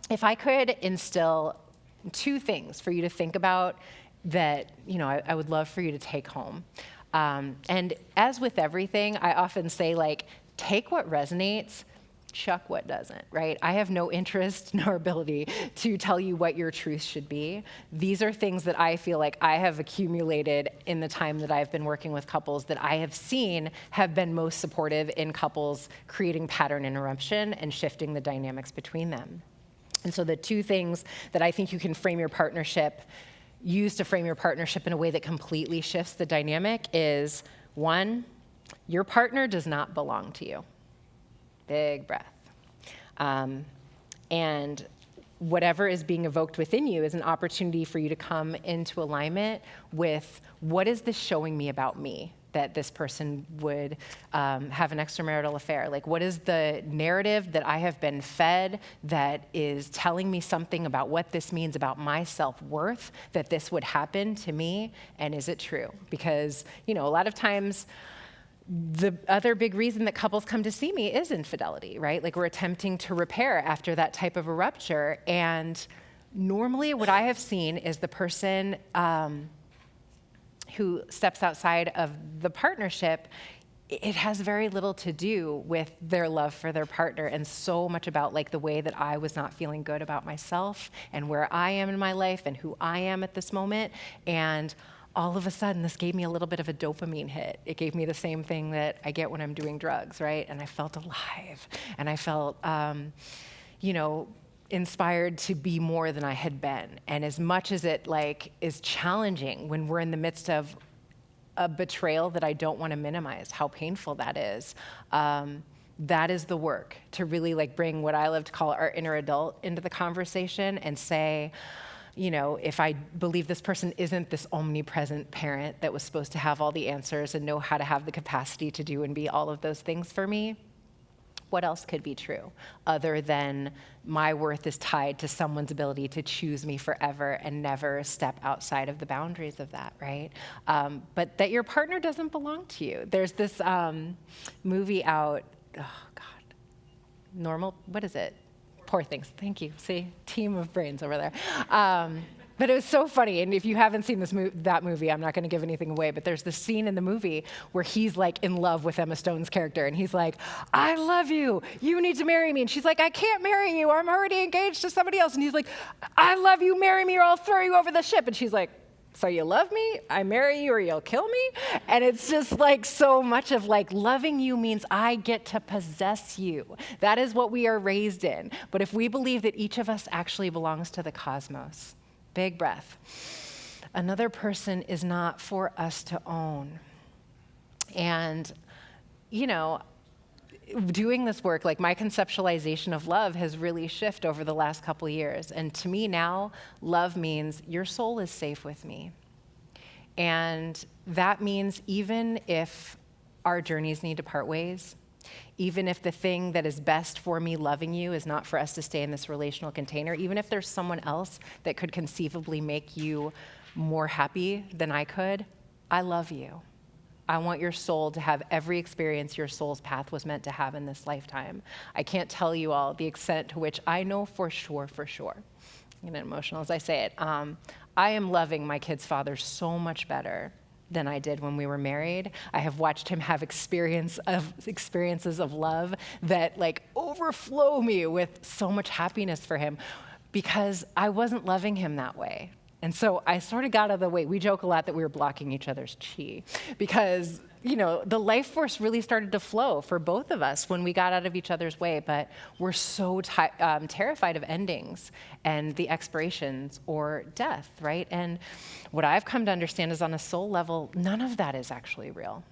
if I could instill 2 things for you to think about that, I would love for you to take home. And as with everything, I often say, like, take what resonates, chuck what doesn't, right? I have no interest nor ability to tell you what your truth should be. These are things that I feel like I have accumulated in the time that I've been working with couples that I have seen have been most supportive in couples creating pattern interruption and shifting the dynamics between them. And so the 2 things that I think you can use to frame your partnership in a way that completely shifts the dynamic is, 1, your partner does not belong to you. Big breath. And whatever is being evoked within you is an opportunity for you to come into alignment with, what is this showing me about me that this person would have an extramarital affair? Like, what is the narrative that I have been fed that is telling me something about what this means about my self-worth, that this would happen to me? And is it true? Because, a lot of times, the other big reason that couples come to see me is infidelity, right? Like, we're attempting to repair after that type of a rupture. And normally what I have seen is the person who steps outside of the partnership, it has very little to do with their love for their partner and so much about, like, the way that I was not feeling good about myself and where I am in my life and who I am at this moment. And all of a sudden, this gave me a little bit of a dopamine hit. It gave me the same thing that I get when I'm doing drugs, right? And I felt alive, and I felt, inspired to be more than I had been. And as much as it, is challenging when we're in the midst of a betrayal that I don't want to minimize, how painful that is the work to really, bring what I love to call our inner adult into the conversation and say, if I believe this person isn't this omnipresent parent that was supposed to have all the answers and know how to have the capacity to do and be all of those things for me, what else could be true other than my worth is tied to someone's ability to choose me forever and never step outside of the boundaries of that, right? But that your partner doesn't belong to you. There's this movie out, what is it? Poor Things. Thank you. See, team of brains over there. But it was so funny. And if you haven't seen that movie, I'm not going to give anything away. But there's this scene in the movie where he's in love with Emma Stone's character. And he's like, I love you. You need to marry me. And she's like, I can't marry you. I'm already engaged to somebody else. And he's like, I love you. Marry me or I'll throw you over the ship. And she's like, so you love me, I marry you, or you'll kill me? And it's just so much of loving you means I get to possess you. That is what we are raised in. But if we believe that each of us actually belongs to the cosmos, big breath, another person is not for us to own. And, doing this work, my conceptualization of love has really shifted over the last couple of years. And to me now, love means your soul is safe with me. And that means even if our journeys need to part ways, even if the thing that is best for me loving you is not for us to stay in this relational container, even if there's someone else that could conceivably make you more happy than I could, I love you. I want your soul to have every experience your soul's path was meant to have in this lifetime. I can't tell you all the extent to which I know for sure, I'm getting emotional as I say it. I am loving my kid's father so much better than I did when we were married. I have watched him have experiences of love that overflow me with so much happiness for him because I wasn't loving him that way. And so I sort of got out of the way. We joke a lot that we were blocking each other's chi because, the life force really started to flow for both of us when we got out of each other's way. But we're so terrified of endings and the expirations or death, right? And what I've come to understand is on a soul level, none of that is actually real.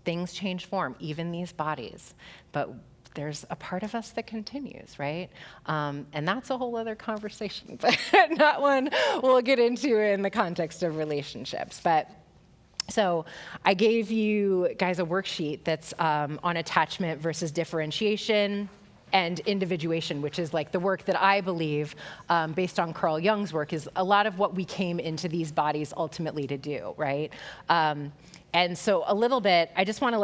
Things change form, even these bodies. But there's a part of us that continues, right? And that's a whole other conversation, but not one we'll get into in the context of relationships. But so I gave you guys a worksheet that's on attachment versus differentiation and individuation, which is the work that I believe, based on Carl Jung's work, is a lot of what we came into these bodies ultimately to do, right? And so a little bit, I just want to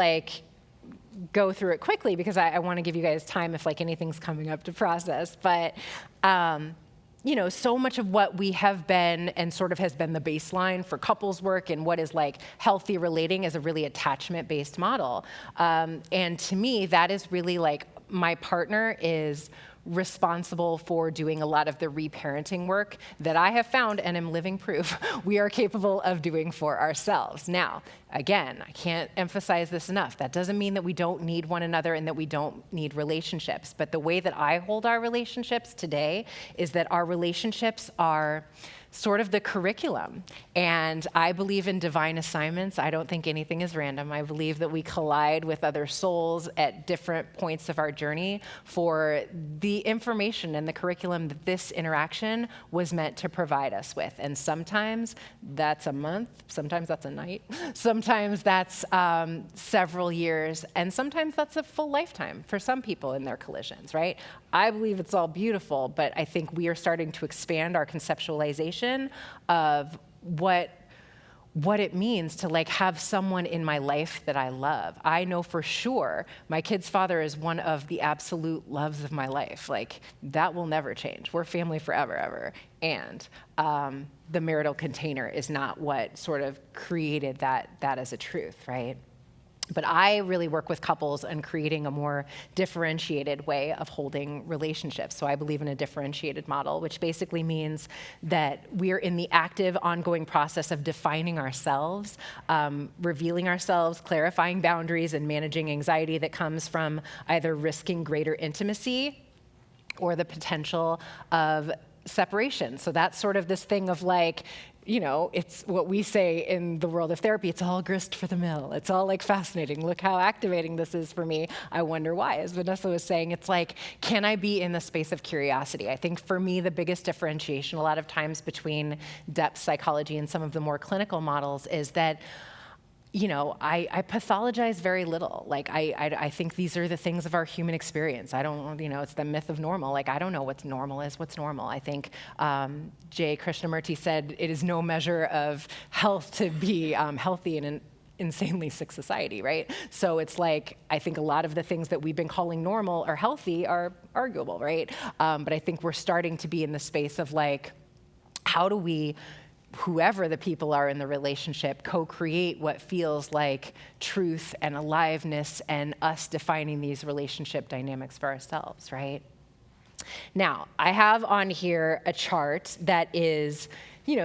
go through it quickly because I want to give you guys time if like anything's coming up to process. But so much of what we have been and sort of has been the baseline for couples work and what is like healthy relating is a really attachment-based model. And to me, that is really like my partner is responsible for doing a lot of the reparenting work that I have found and am living proof we are capable of doing for ourselves. Now, again, I can't emphasize this enough. That doesn't mean that we don't need one another and that we don't need relationships. But the way that I hold our relationships today is that our relationships are sort of the curriculum. And I believe in divine assignments. I don't think anything is random. I believe that we collide with other souls at different points of our journey for the information and the curriculum that this interaction was meant to provide us with. And sometimes that's a month, sometimes that's a night, sometimes that's several years, and sometimes that's a full lifetime for some people in their collisions, right? I believe it's all beautiful, but I think we are starting to expand our conceptualization of what it means to like have someone in my life that I love. I know for sure my kid's father is one of the absolute loves of my life. Like that will never change. We're family forever, ever. And the marital container is not what sort of created that as a truth, right? But I really work with couples on creating a more differentiated way of holding relationships. So I believe in a differentiated model, which basically means that we're in the active, ongoing process of defining ourselves, revealing ourselves, clarifying boundaries, and managing anxiety that comes from either risking greater intimacy or the potential of separation. So that's sort of this thing of like, it's what we say in the world of therapy, it's all grist for the mill. It's all like fascinating. Look how activating this is for me. I wonder why. As Vanessa was saying, it's like, can I be in the space of curiosity? I think for me, the biggest differentiation a lot of times between depth psychology and some of the more clinical models is that I pathologize very little. Like, I think these are the things of our human experience. I don't, it's the myth of normal. Like, I don't know what's normal is, what's normal. I think J. Krishnamurti said it is no measure of health to be healthy in an insanely sick society, right? So it's like, I think a lot of the things that we've been calling normal or healthy are arguable, right? But I think we're starting to be in the space of like, how do we, whoever the people are in the relationship, co-create what feels like truth and aliveness and us defining these relationship dynamics for ourselves, right? Now, I have on here a chart that is,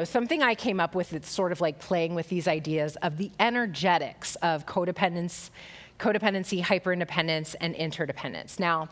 something I came up with that's sort of like playing with these ideas of the energetics of codependency, hyperindependence, and interdependence. Now,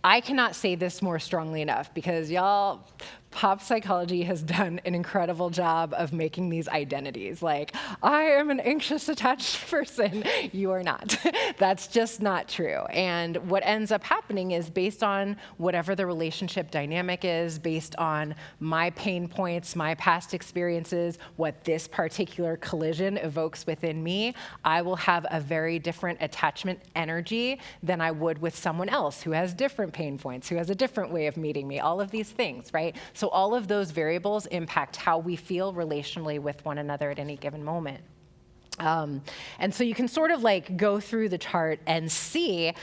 I cannot say this more strongly enough because y'all, pop psychology has done an incredible job of making these identities. Like, I am an anxious attached person. You are not. That's just not true. And what ends up happening is based on whatever the relationship dynamic is, based on my pain points, my past experiences, what this particular collision evokes within me, I will have a very different attachment energy than I would with someone else who has different pain points, who has a different way of meeting me, all of these things, right? So all of those variables impact how we feel relationally with one another at any given moment. And so you can sort of like go through the chart and see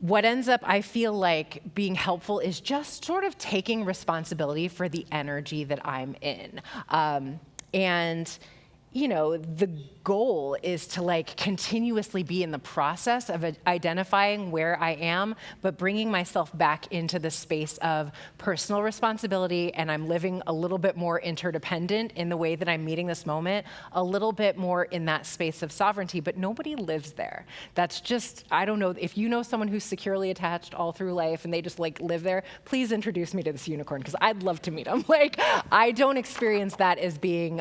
what ends up, I feel like, being helpful is just sort of taking responsibility for the energy that I'm in. And the goal is to like continuously be in the process of identifying where I am, but bringing myself back into the space of personal responsibility, and I'm living a little bit more interdependent in the way that I'm meeting this moment, a little bit more in that space of sovereignty, but nobody lives there. That's just, I don't know, if you know someone who's securely attached all through life and they just like live there, please introduce me to this unicorn, because I'd love to meet them. Like, I don't experience that as being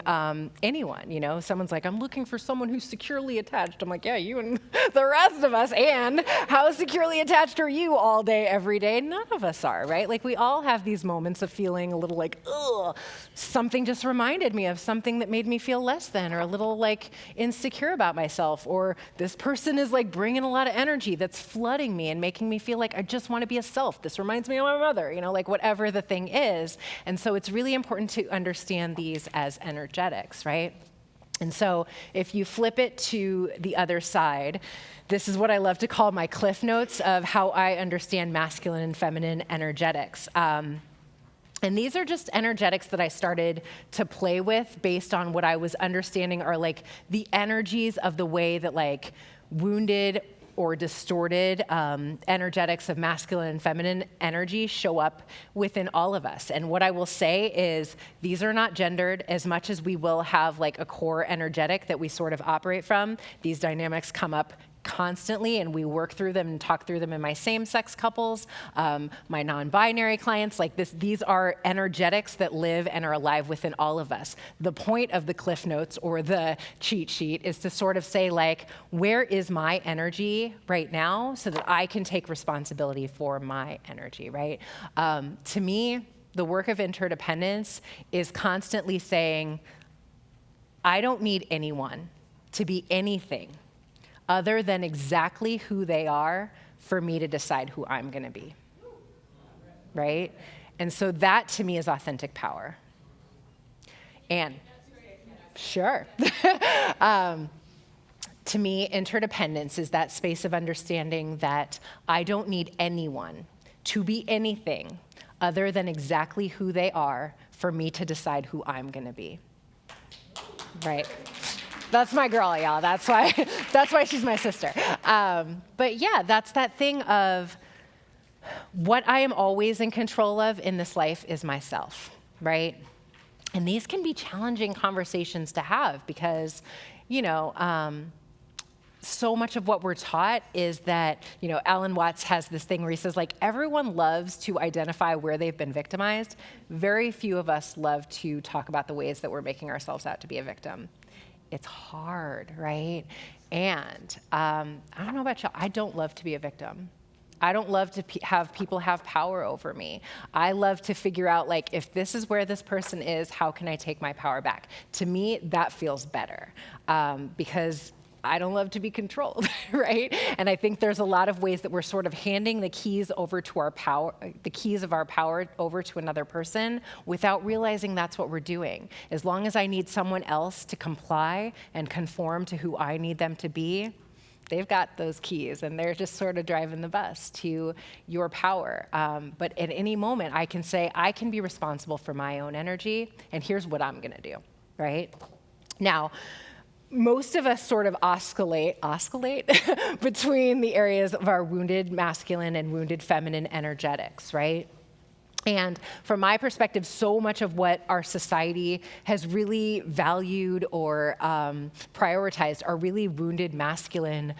anyone, Someone's like, I'm looking for someone who's securely attached. I'm like, yeah, you and the rest of us. And how securely attached are you all day, every day? None of us are, right? Like, we all have these moments of feeling a little like, ugh, something just reminded me of something that made me feel less than, or a little like insecure about myself, or this person is like bringing a lot of energy that's flooding me and making me feel like I just want to be a self. This reminds me of my mother, like whatever the thing is. And so it's really important to understand these as energetics, right? And so if you flip it to the other side, this is what I love to call my cliff notes of how I understand masculine and feminine energetics. And these are just energetics that I started to play with based on what I was understanding are like the energies of the way that like wounded or distorted energetics of masculine and feminine energy show up within all of us. And what I will say is these are not gendered as much as we will have like a core energetic that we sort of operate from. These dynamics come up constantly, and we work through them and talk through them in my same-sex couples, my non-binary clients. Like this, these are energetics that live and are alive within all of us. The point of the Cliff Notes or the cheat sheet is to sort of say, like, where is my energy right now so that I can take responsibility for my energy, right? To me, the work of interdependence is constantly saying, I don't need anyone to be anything other than exactly who they are for me to decide who I'm gonna be, right? And so that to me is authentic power. And sure. To me, interdependence is that space of understanding that I don't need anyone to be anything other than exactly who they are for me to decide who I'm gonna be, right? That's my girl, y'all. That's why she's my sister. But yeah, that's that thing of what I am always in control of in this life is myself, right? And these can be challenging conversations to have because, so much of what we're taught is that, Alan Watts has this thing where he says, like, everyone loves to identify where they've been victimized. Very few of us love to talk about the ways that we're making ourselves out to be a victim. It's hard, right? And I don't know about y'all, I don't love to be a victim. I don't love to have people have power over me. I love to figure out, like, if this is where this person is, how can I take my power back? To me, that feels better because I don't love to be controlled, right? And I think there's a lot of ways that we're sort of handing the keys over to our power, the keys of our power over to another person without realizing that's what we're doing. As long as I need someone else to comply and conform to who I need them to be, they've got those keys and they're just sort of driving the bus to your power. But at any moment I can say, I can be responsible for my own energy and here's what I'm gonna do, right? Now, most of us sort of oscillate between the areas of our wounded masculine and wounded feminine energetics, right? And from my perspective, so much of what our society has really valued or prioritized are really wounded masculine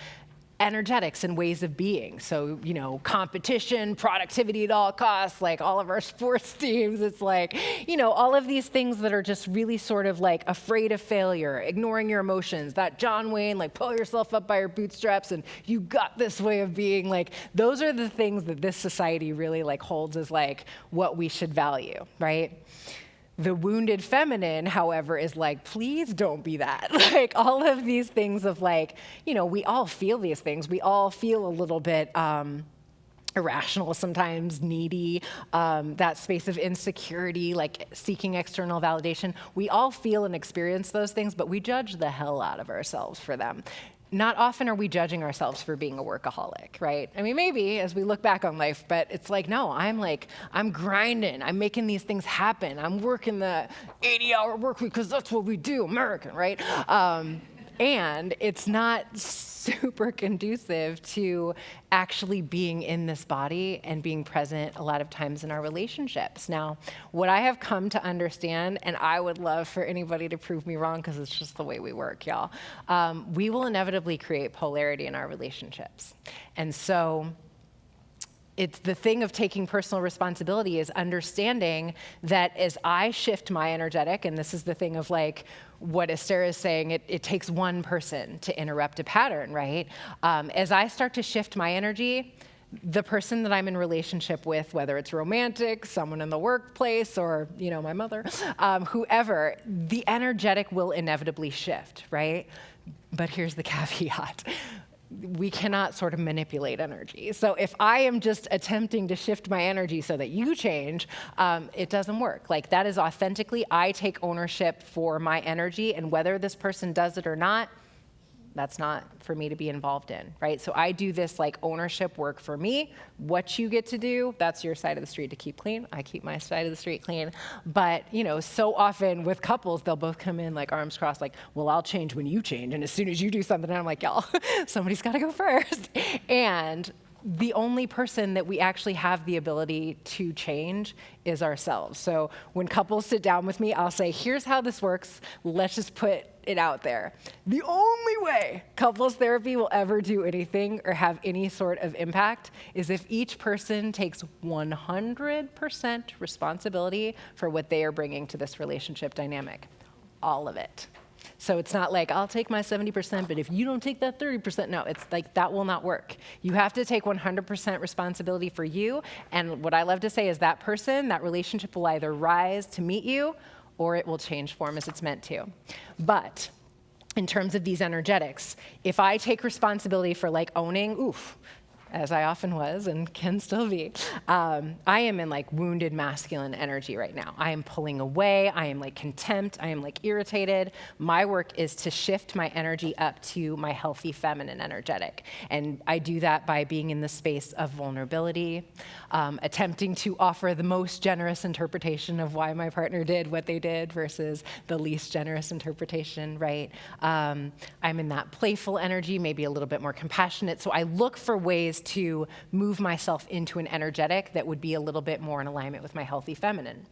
energetics and ways of being. So, competition, productivity at all costs, like all of our sports teams, it's like, all of these things that are just really sort of like afraid of failure, ignoring your emotions, that John Wayne, like pull yourself up by your bootstraps and you got this way of being, like, those are the things that this society really like holds as like what we should value, right? The wounded feminine, however, is like, please don't be that. Like all of these things of like, we all feel these things. We all feel a little bit irrational sometimes, needy, that space of insecurity, like seeking external validation. We all feel and experience those things, but we judge the hell out of ourselves for them. Not often are we judging ourselves for being a workaholic, right? I mean, maybe as we look back on life, but it's like, no, I'm grinding. I'm making these things happen. I'm working the 80-hour work week because that's what we do, American, right? And it's not super conducive to actually being in this body and being present a lot of times in our relationships. Now, what I have come to understand, and I would love for anybody to prove me wrong because it's just the way we work, y'all, we will inevitably create polarity in our relationships. And so it's the thing of taking personal responsibility is understanding that as I shift my energetic, and this is the thing of like what Esther is saying, it takes one person to interrupt a pattern, right? As I start to shift my energy, the person that I'm in relationship with, whether it's romantic, someone in the workplace, or my mother, whoever, the energetic will inevitably shift, right? But here's the caveat. we cannot sort of manipulate energy. So if I am just attempting to shift my energy so that you change, it doesn't work. Like, that is authentically, I take ownership for my energy, and whether this person does it or not, that's not for me to be involved in, right? So I do this like ownership work for me. What you get to do, that's your side of the street to keep clean. I keep my side of the street clean. But, so often with couples, they'll both come in like arms crossed, like, well, I'll change when you change. And as soon as you do something, I'm like, y'all, somebody's got to go first. And the only person that we actually have the ability to change is ourselves. So when couples sit down with me, I'll say, here's how this works. Let's just put it out there. The only way couples therapy will ever do anything or have any sort of impact is if each person takes 100% responsibility for what they are bringing to this relationship dynamic. All of it. So it's not like, I'll take my 70%, but if you don't take that 30%, no, it's like, that will not work. You have to take 100% responsibility for you. And what I love to say is that person, that relationship will either rise to meet you or it will change form as it's meant to. But in terms of these energetics, if I take responsibility for like owning, as I often was and can still be, I am in like wounded masculine energy right now. I am pulling away, I am like contempt, I am like irritated. My work is to shift my energy up to my healthy feminine energetic. And I do that by being in the space of vulnerability, attempting to offer the most generous interpretation of why my partner did what they did versus the least generous interpretation, right? I'm in that playful energy, maybe a little bit more compassionate. So I look for ways to move myself into an energetic that would be a little bit more in alignment with my healthy feminine.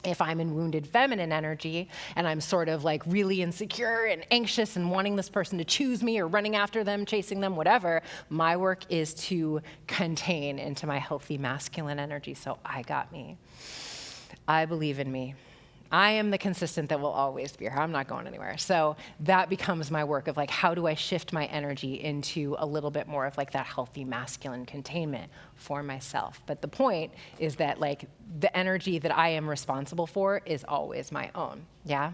If I'm in wounded feminine energy and I'm sort of like really insecure and anxious and wanting this person to choose me or running after them, chasing them, whatever, my work is to contain into my healthy masculine energy. So I got me. I believe in me. I am the consistent that will always be here. I'm not going anywhere. So that becomes my work of like, how do I shift my energy into a little bit more of like that healthy masculine containment for myself? But the point is that like the energy that I am responsible for is always my own. Yeah?